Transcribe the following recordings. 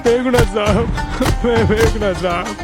फेंकना साहब, फेंकना साहब।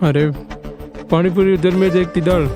अरे पानी पूरी उधर में देखती दाल।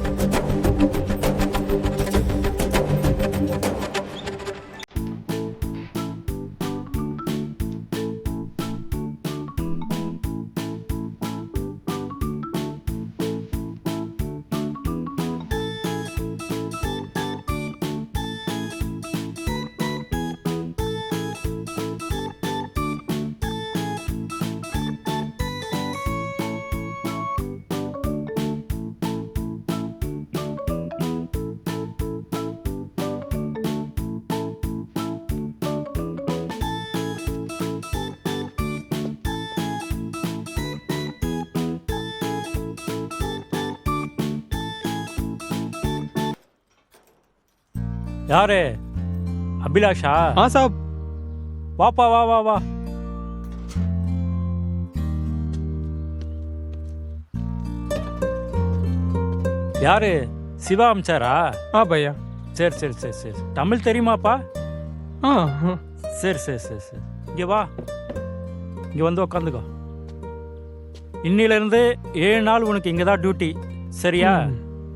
யாரு? அபிலாஷா? हाँ साहब। வாப்பா வா வா வா. யாரு? சிவா அமிச்சாரா? हाँ भैया। சரி சரி சரி சரி. தமிழ் தெரியுமாப்பா? हाँ हाँ। சரி சரி சரி சரி. இங்கே வா, இங்கே வந்து உக்காந்துக்கோ. இன்னிலிருந்து 7 நாள் உனக்கு இங்கே தான் டியூட்டி, சரியா?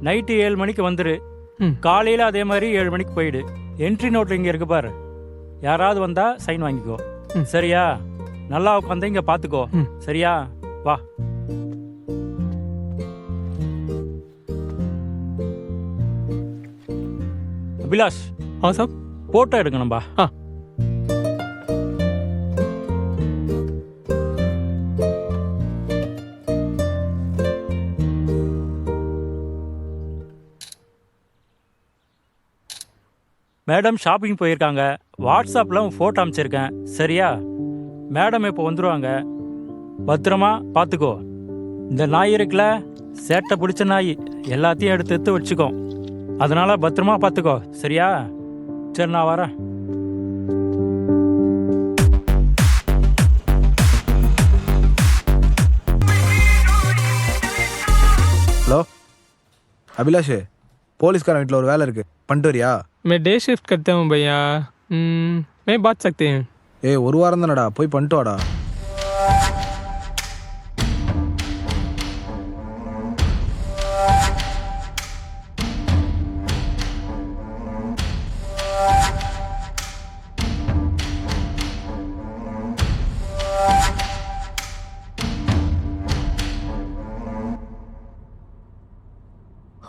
நைட்டு 7 மணிக்கு வந்துரு, காலையில் அதே மாதிரி 7 மணிக்கு போயிடு. என்ட்ரி நோட்டில் இங்கே இருக்கு பாரு, யாராவது வந்தா சைன் வாங்கிக்கோ, சரியா? நல்லா உட்காந்து இங்கே பார்த்துக்கோ, சரியா? வா. அபிலாஷ். हाँ साहब। போட்டோ எடுக்கணும்பா. हाँ। மேடம் ஷாப்பிங் போயிருக்காங்க, வாட்ஸ்அப்பில் உன் ஃபோட்டோ அனுப்பிச்சிருக்கேன், சரியா? மேடம் இப்போ வந்துடுவாங்க, பத்திரமா பார்த்துக்கோ. இந்த நாய் இருக்குல்ல, சேட்டை பிடிச்ச நாய், எல்லாத்தையும் எடுத்து எடுத்து வச்சுக்கோ. அதனால பத்திரமா பார்த்துக்கோ, சரியா? சரி, நான் வரேன். ஹலோ அபிலாஷ், போலீஸ்காரன் வீட்டில் ஒரு வேலை இருக்கு, பண்ணிட்டு வரியா? मैं डे शिफ्ट करता हूँ भैया, मैं बात सकते हैं? ஏய், ஒரு வாரம் தானடா, போய் பண்ணிட்டு வாடா.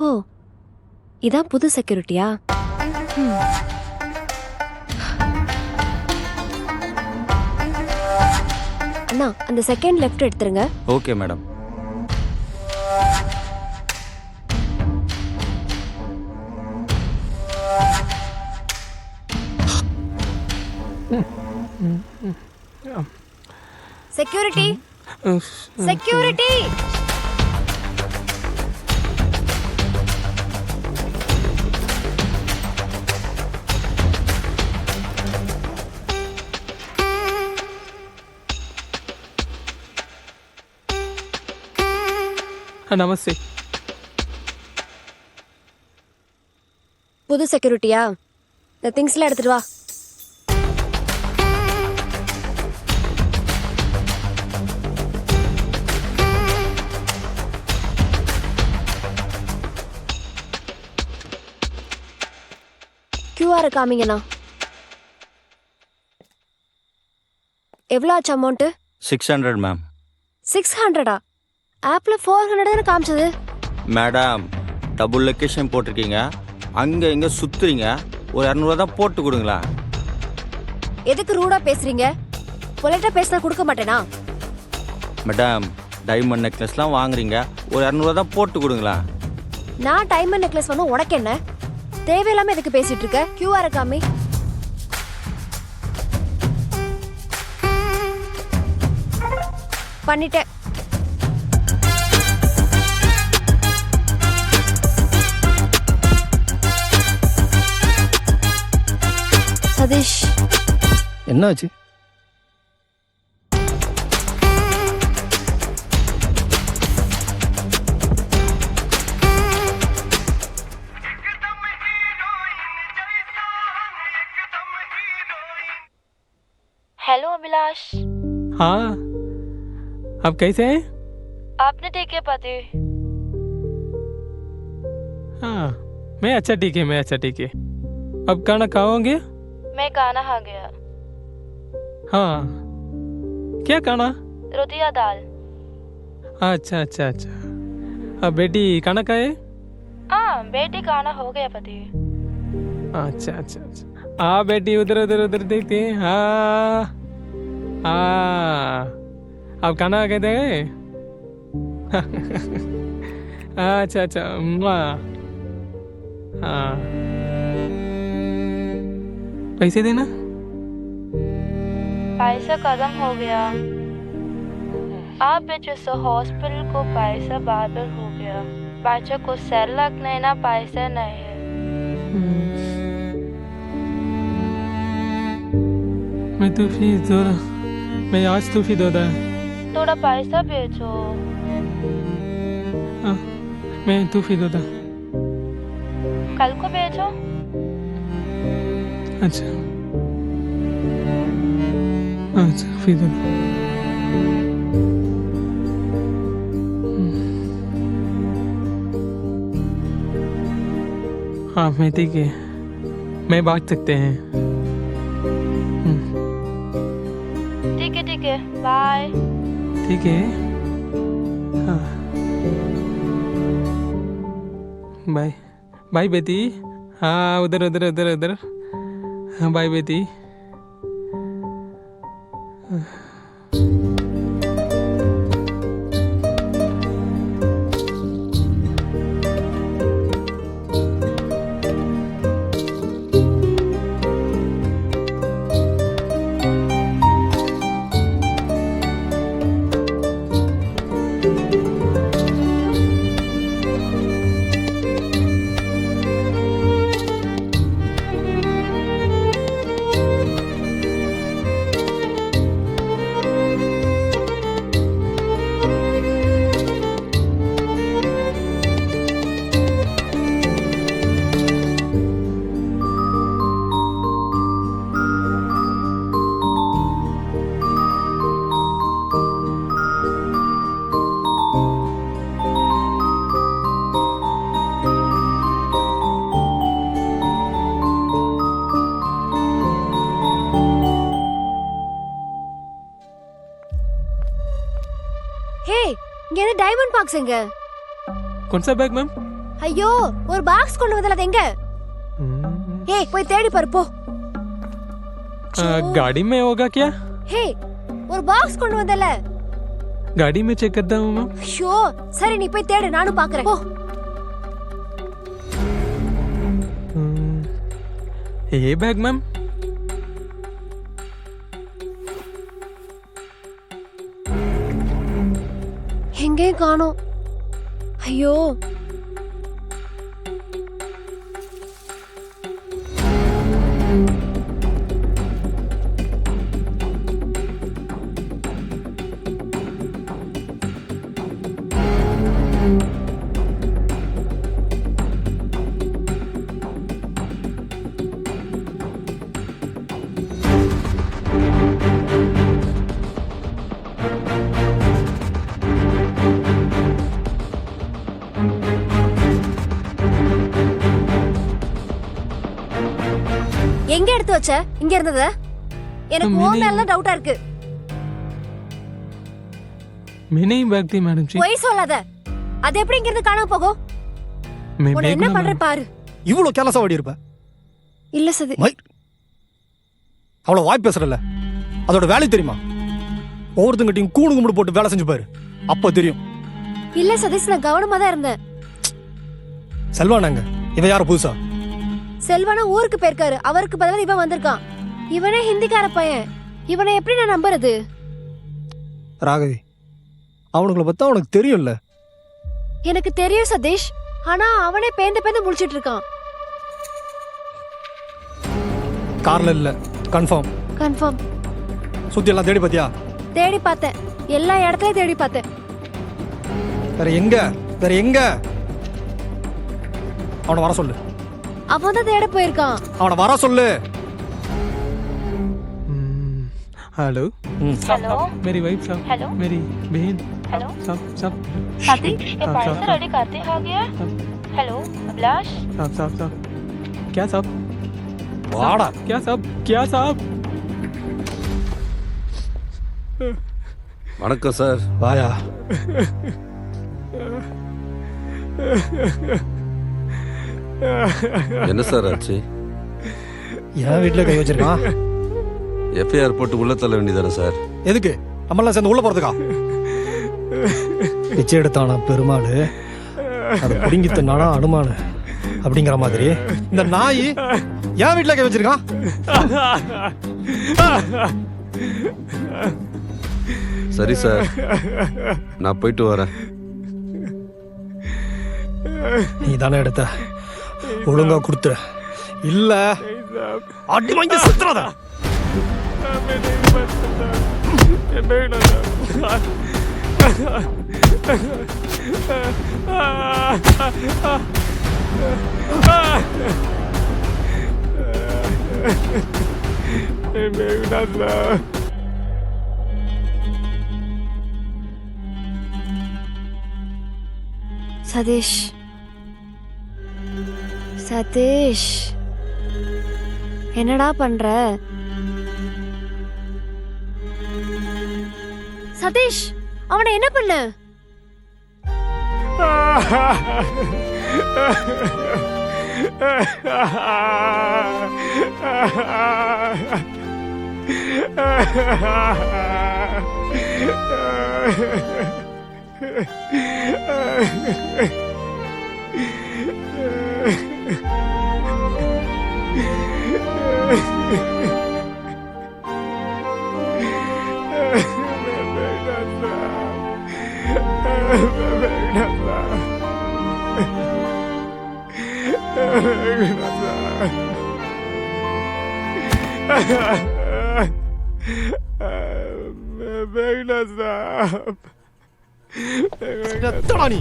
ஓ, இதான் புது செக்யூரிட்டியா? அண்ணா, அந்த செகண்ட் லெஃப்ட் எடுத்துருங்க. Okay madam. Security, security. नमस्ते। புது செக்யூரிட்டியா? இந்த திங்ஸ்லாம் எடுத்துட்டு வா. QR காமிங்கண்ணா. எவ்வளோ ஆச்சு அமௌண்ட்டு? 600 மேம். 600ஆ? ஆப்ல 400 தானே காமிச்சது. மேடம், டபுள் லொக்கேஷன் போட்டிருக்கீங்க, அங்கே இங்கே சுற்றுறீங்க, ஒரு 200 தான் போட்டு கொடுங்களா? எதுக்கு ரூடா பேசுறீங்க? பொலைட்டா பேசினா கொடுக்க மாட்டேனா? மேடம், டைமண்ட் நெக்லஸ்லாம் வாங்குறீங்க, ஒரு 200 தான் போட்டு கொடுங்களா? நான் டைமண்ட் நெக்லஸ் வேணும், உனக்கு என்ன? தேவையில்லாம எதுக்கு பேசிட்டு இருக்க? QR காமி. பண்ணிட்டேன். சதீஷ், என்னாச்சு? हेलो अभिलाष, हाँ, आप कैसे हैं? आपने देखे पति? हाँ, मैं अच्छा ठीक है, मैं अच्छा ठीक है। अब खाना खाओगे? मैं खाना खा गया। हाँ, क्या खाना? रोटी या दाल? अच्छा अच्छा अच्छा। अब बेटी खाना खाए? हाँ, बेटी खाना हो गया पति। अच्छा अच्छा अच्छा। हाँ बेटी, उधर उधर उधर देखते हैं। हाँ हाँ, आप खाना कहते हैं? अच्छा अच्छा। हाँ, पैसे देना। पैसा खत्म हो गया। आप बेचे सो हॉस्पिटल को पैसा बार हो गया। बच्चों को सेरलक नहीं ना, पैसा नहीं है। मैं तो फीस दो रहा, मैं आज तो फी दो रहा। थोड़ा पैसा भेजो। हाँ, मैं तो फी दो रहा। कल को भेजो। अच्छा अच्छा, फी दो रहा। हाँ, मैं ठीक है, मैं बात सकते हैं। ठीक है, बाय। ठीक है, हाँ, बाय बाय बेटी। हाँ, उधर उधर उधर उधर। हाँ, बाय बेटी। இங்க என்ன டைமண்ட் பாக்ஸ் எங்க? कौन सा बैग मैम? ஐயோ, ஒரு பாக்ஸ் கொண்டு வந்தல, அது எங்க? ஏய், போய் தேடி பாரு போ. गाड़ी में होगा क्या? ஹே, ஒரு பாக்ஸ் கொண்டு வந்தல. गाड़ी में चेक करता हूँ मैम। ஷோ, சரி நீ போய் தேடு, நானும் பாக்குறேன். போ. ये बैग मैम? எங்கேயும் காணோம். ஐயோ, எங்க எடுத்து வச்ச? இங்க இருந்தது? எனக்கு உன் மேல டவுட்டா இருக்கு. मैंने ही बैग थी मैडम जी। போய் சொல்லாத. அது எப்படி இங்க இருந்து காணாம போகும்? मैं உன்னை என்ன பண்ற பாரு. இவ்வளவு கேலஸா ஓடி இருப்ப? இல்ல சதி. அவ்வளவு வாய் பேசுறல, அதோட வேலை தெரியுமா? ஒவ்வொருத்தங்கிட்டையும் கூணு கும்பிடு போட்டு வேலை செஞ்சு பாரு, அப்ப தெரியும். இல்ல சதீஷ், நான் கவனமா தான் இருந்தேன். செல்வானாங்க இவன் யார புதுசா? செல்வனா ஊருக்கு போயிருக்காரு, அவருக்கு பதிலா இவன் வந்திருக்கான். இவனே ஹிந்திக்கார பையன், இவனை எப்படி நான் நம்புறது? ராகவி, அவனுங்களை பத்தா உனக்கு தெரியும்ல. எனக்கு தெரியும் சதீஷ், ஆனா அவனே பேந்து பேந்து முழிச்சிட்டு இருக்கான். கார்ல இல்ல, கன்ஃபார்ம். கன்ஃபார்ம். சுத்தி எல்லாம் தேடி பாத்தியா? தேடி பார்த்தேன், எல்லா இடத்துலயும் தேடி பார்த்தேன். வேற எங்க? வேற எங்க? அவனை வர சொல்லு. அவன் தான் தேட போயிருக்கான். அவனை வர சொல்லு. हेलो हेलो मेरी वाइफ साहब, हेलो मेरी बहन हेलो साहब साहब सतीश ये हाँ, पार्सल साहब। रेडी करते आ गया। हेलो अभिलाष साहब साहब साहब क्या साहब? வாடா. क्या साहब? क्या साहब? வணக்கம் சார். வாயா. என்ன சார் ஆச்சு? என் வீட்டுல கை வச்சிருக்கான். எஃப்ஐஆர் போட்டு உள்ள தள்ள வேண்டியதானே சார்? எதுக்கு? நம்மளாம் சேர்ந்து உள்ள போறதுக்கா? பிச்சை எடுத்தானா பெருமாள், அதை பிடுங்கி தின்னானா அனுமானு அப்படிங்கிற மாதிரி இந்த நாய் என் வீட்டுல கை வச்சிருக்கான். சரி சார், நான் போயிட்டு வரேன். நீ தானே எடுத்த, ஒழுங்கா கொடுத்து. இல்ல அடி வாங்கி சுத்துறத. சதீஷ், சதீஷ், என்னடா பண்ற? சதீஷ், அவனை என்ன பண்ண? எத்தடா நீ?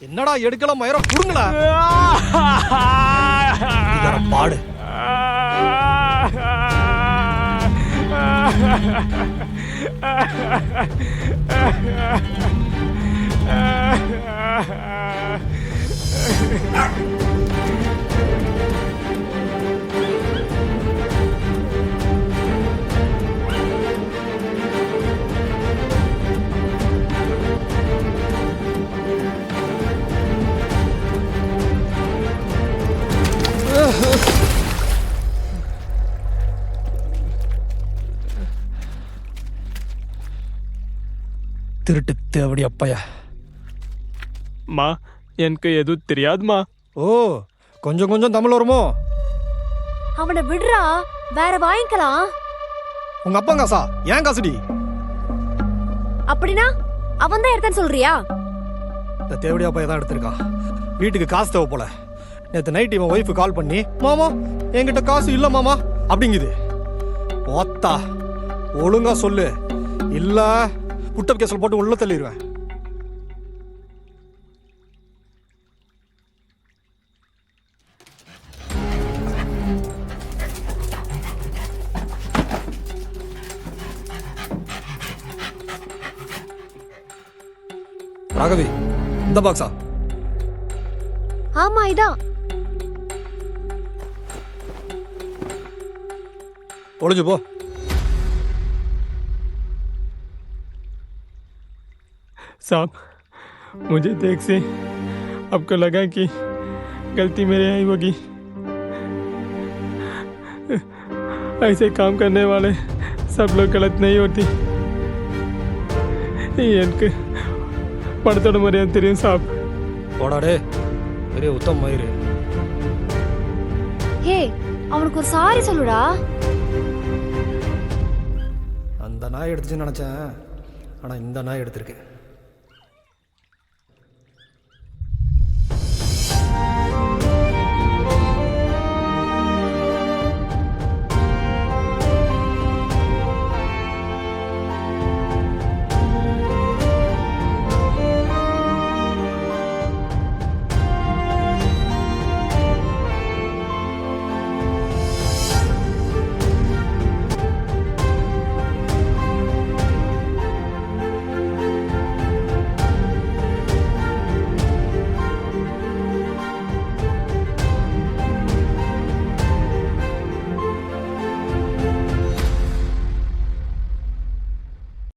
என்னடா எடுக்கலாம் மயிரம் புடுங்களா பாடு. திருட்டு தேவடி அப்பையா. மா, எனக்கு எதுவும் தெரியாதுமா. ஓ, கொஞ்சம் கொஞ்சம் தமிழ் வருமோ? அவனை விடுறா, வேற வாங்கிக்கலாம். உங்க அப்பா காசா? ஏன் காசுடி? அப்படின்னா அவன் தான் எடுத்தான்னு சொல்றியா? இந்த தேவடி அப்பையா தான் எடுத்திருக்கான். வீட்டுக்கு காசு தேவை போல. நேற்று நைட் இவன் ஒய்ஃபு கால் பண்ணி, மாமா என்கிட்ட காசு இல்ல மாமா அப்படிங்குது. ஓத்தா, ஒழுங்கா சொல்லு, இல்ல புட்டப் கேஸ்ல போட்டு உள்ள தள்ளிடுவேன். ராகவி இந்த பாக்ஸா? ஆமா இதான். ஒளிஞ்சு போ. साहब मुझे देख से आपको लगा कि गलती मेरे आई होगी। ऐसे काम करने वाले सब लोग गलत नहीं होती। எனக்கு படத்தோட மரியாதை தெரியும் சாப். போடாடே பெரிய உத்தம் மயிறு. ஹே அவனுக்கு ஒரு சாரி சொல்லுடா. அந்த நாய் எடுத்துச்சுன்னு நினச்சேன், ஆனால் இந்த நாய் எடுத்திருக்கு.